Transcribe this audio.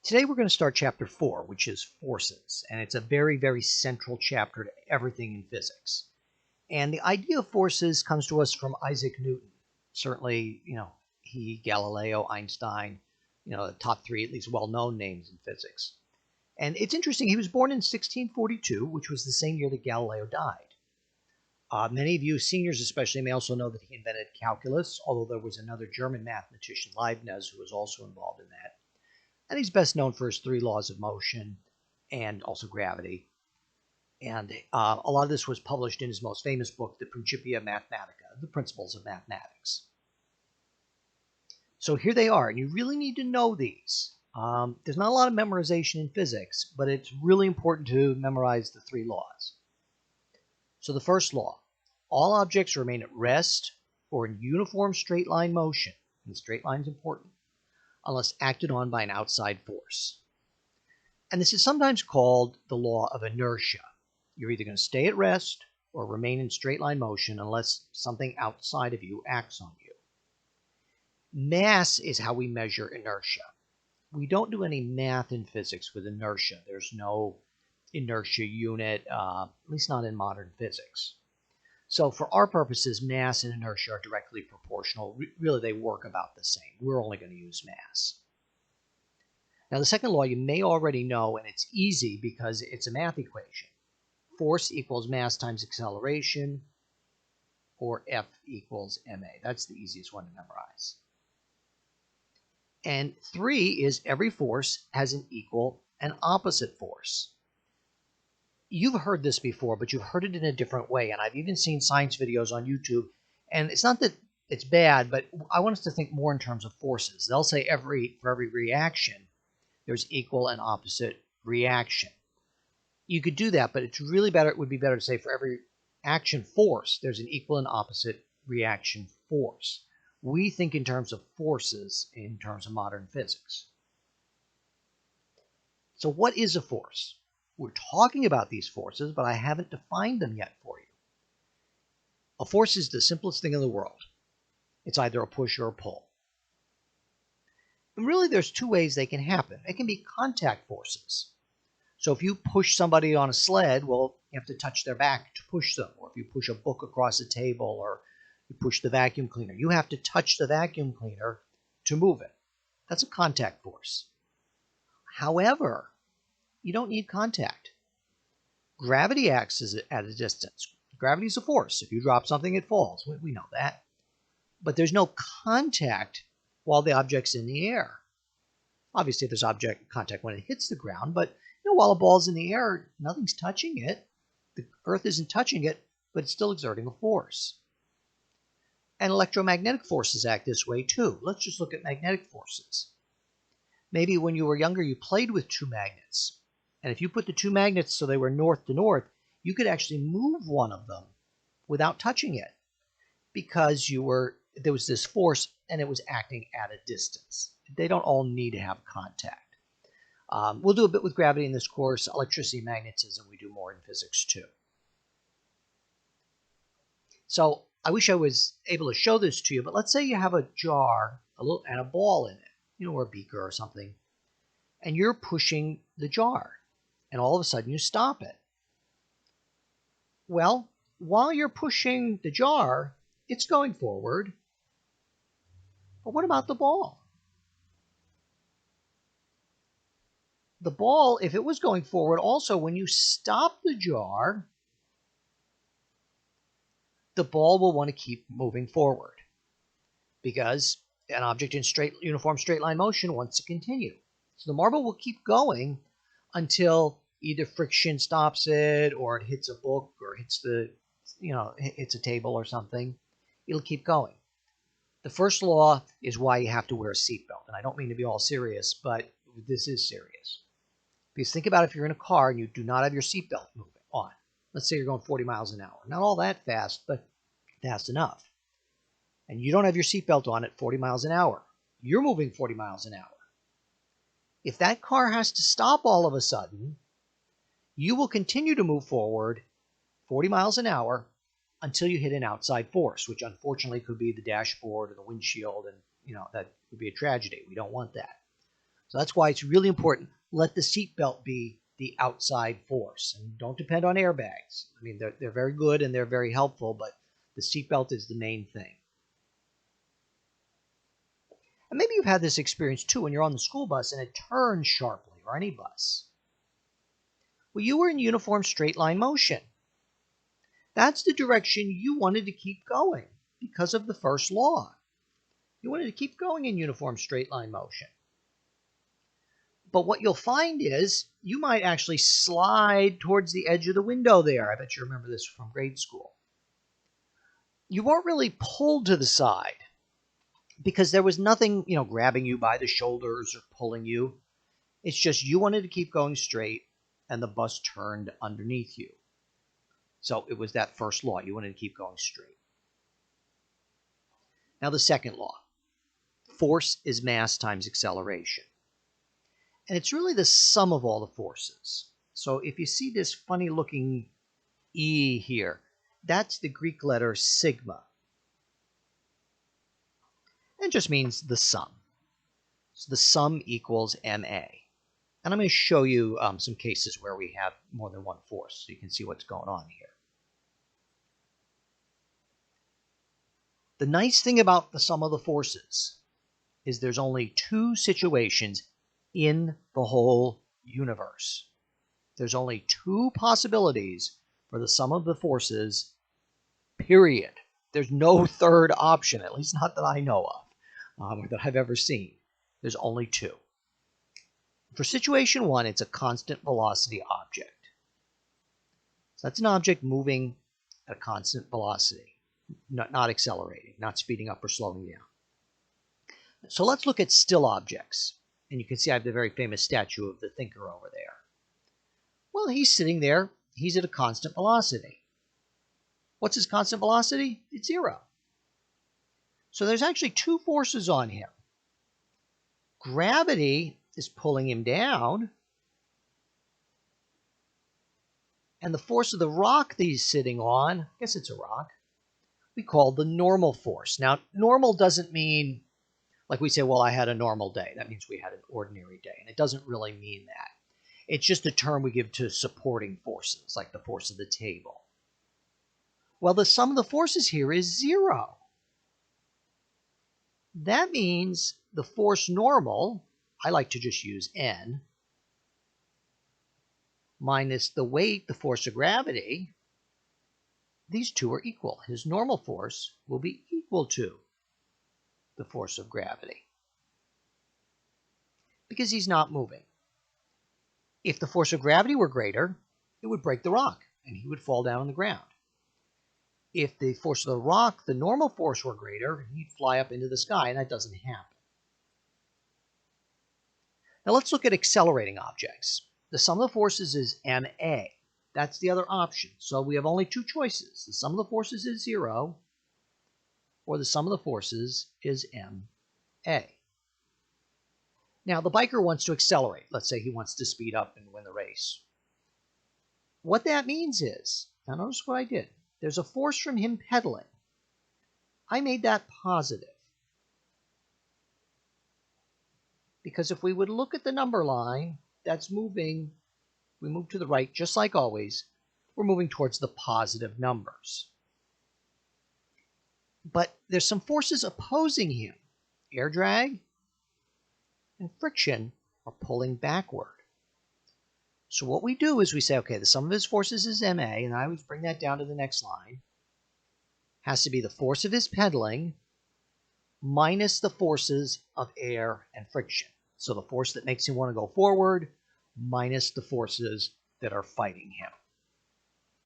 Today we're going to start chapter 4, which is forces, and it's a very, very central chapter to everything in physics. And the idea of forces comes to us from Isaac Newton. Certainly, he, Galileo, Einstein, the top three at least well-known names in physics. And it's interesting, he was born in 1642, which was the same year that Galileo died. Many of you seniors especially may also know that he invented calculus, although there was another German mathematician, Leibniz, who was also involved in that. And he's best known for his three laws of motion and also gravity. And a lot of this was published in his most famous book, the Principia Mathematica, the Principles of Mathematics. So here they are, and you really need to know these. There's not a lot of memorization in physics, but it's really important to memorize the three laws. So the first law, all objects remain at rest or in uniform straight line motion, and straight line is important, unless acted on by an outside force. And this is sometimes called the law of inertia. You're either going to stay at rest or remain in straight line motion unless something outside of you acts on you. Mass is how we measure inertia. We don't do any math in physics with inertia. There's no inertia unit, at least not in modern physics. So for our purposes, mass and inertia are directly proportional. Really, they work about the same. We're only going to use mass. Now, the second law you may already know, and it's easy because it's a math equation. Force equals mass times acceleration, or F equals ma. That's the easiest one to memorize. And 3 is every force has an equal and opposite force. You've heard this before, but you've heard it in a different way. And I've even seen science videos on YouTube. And it's not that it's bad, but I want us to think more in terms of forces. They'll say for every reaction, there's equal and opposite reaction. You could do that, but it's really better. It would be better to say for every action force, there's an equal and opposite reaction force. We think in terms of forces in terms of modern physics. So what is a force? We're talking about these forces, but I haven't defined them yet for you. A force is the simplest thing in the world. It's either a push or a pull. And really, there's two ways they can happen. They can be contact forces. So if you push somebody on a sled, well, you have to touch their back to push them. Or if you push a book across a table, or you push the vacuum cleaner, you have to touch the vacuum cleaner to move it. That's a contact force. However, you don't need contact. Gravity acts at a distance. Gravity is a force. If you drop something, it falls. We know that. But there's no contact while the object's in the air. Obviously, there's object contact when it hits the ground, but while a ball's in the air, nothing's touching it. The Earth isn't touching it, but it's still exerting a force. And electromagnetic forces act this way too. Let's just look at magnetic forces. Maybe when you were younger, you played with two magnets. And if you put the two magnets so they were north to north, you could actually move one of them without touching it because there was this force and it was acting at a distance. They don't all need to have contact. We'll do a bit with gravity in this course, electricity, magnetism. We do more in physics too. So I wish I was able to show this to you, but let's say you have a jar and a ball in it, or a beaker or something, and you're pushing the jar. And all of a sudden you stop it. Well, while you're pushing the jar, it's going forward. But what about the ball? The ball, if it was going forward, also when you stop the jar, the ball will want to keep moving forward because an object in uniform straight line motion wants to continue. So the marble will keep going until either friction stops it or it hits a book or hits hits a table or something. It'll keep going. The first law is why you have to wear a seatbelt. And I don't mean to be all serious, but this is serious. Because think about if you're in a car and you do not have your seatbelt on. Let's say you're going 40 miles an hour. Not all that fast, but fast enough. And you don't have your seatbelt on at 40 miles an hour. You're moving 40 miles an hour. If that car has to stop all of a sudden, you will continue to move forward 40 miles an hour until you hit an outside force, which unfortunately could be the dashboard or the windshield, and that would be a tragedy. We don't want that. So that's why it's really important. Let the seatbelt be the outside force. And don't depend on airbags. I mean, they're very good and they're very helpful, but the seatbelt is the main thing. And maybe you've had this experience too when you're on the school bus and it turns sharply, or any bus. Well, you were in uniform straight line motion. That's the direction you wanted to keep going because of the first law. You wanted to keep going in uniform straight line motion. But what you'll find is you might actually slide towards the edge of the window there. I bet you remember this from grade school. You weren't really pulled to the side because there was nothing, grabbing you by the shoulders or pulling you. It's just you wanted to keep going straight and the bus turned underneath you. So it was that first law. You wanted to keep going straight. Now the second law. Force is mass times acceleration. And it's really the sum of all the forces. So if you see this funny looking E here, that's the Greek letter sigma. It just means the sum. So the sum equals ma. And I'm going to show you some cases where we have more than one force so you can see what's going on here. The nice thing about the sum of the forces is there's only two situations in the whole universe. There's only two possibilities for the sum of the forces, period. There's no third option, at least not that I know of, or that I've ever seen. There's only two. For situation one, it's a constant velocity object. So that's an object moving at a constant velocity, not accelerating, not speeding up or slowing down. So let's look at still objects. And you can see I have the very famous statue of the thinker over there. Well, he's sitting there. He's at a constant velocity. What's his constant velocity? It's 0. So there's actually two forces on him. Gravity is pulling him down. And the force of the rock that he's sitting on, I guess it's a rock, we call the normal force. Now, normal doesn't mean, like we say, well, I had a normal day. That means we had an ordinary day. And it doesn't really mean that. It's just a term we give to supporting forces, like the force of the table. Well, the sum of the forces here is 0. That means the force normal, I like to just use N, minus the weight, the force of gravity, these two are equal. His normal force will be equal to the force of gravity because he's not moving. If the force of gravity were greater, it would break the rock and he would fall down on the ground. If the force of the rock, the normal force, were greater, he'd fly up into the sky, and that doesn't happen. Now let's look at accelerating objects. The sum of the forces is ma. That's the other option. So we have only two choices. The sum of the forces is 0, or the sum of the forces is ma. Now the biker wants to accelerate. Let's say he wants to speed up and win the race. What that means is, now notice what I did. There's a force from him pedaling. I made that positive. Because if we would look at the number line, that's moving, we move to the right just like always, we're moving towards the positive numbers. But there's some forces opposing him. Air drag and friction are pulling backward. So what we do is we say, okay, the sum of his forces is ma, and I always bring that down to the next line. Has to be the force of his pedaling minus the forces of air and friction. So the force that makes him want to go forward minus the forces that are fighting him.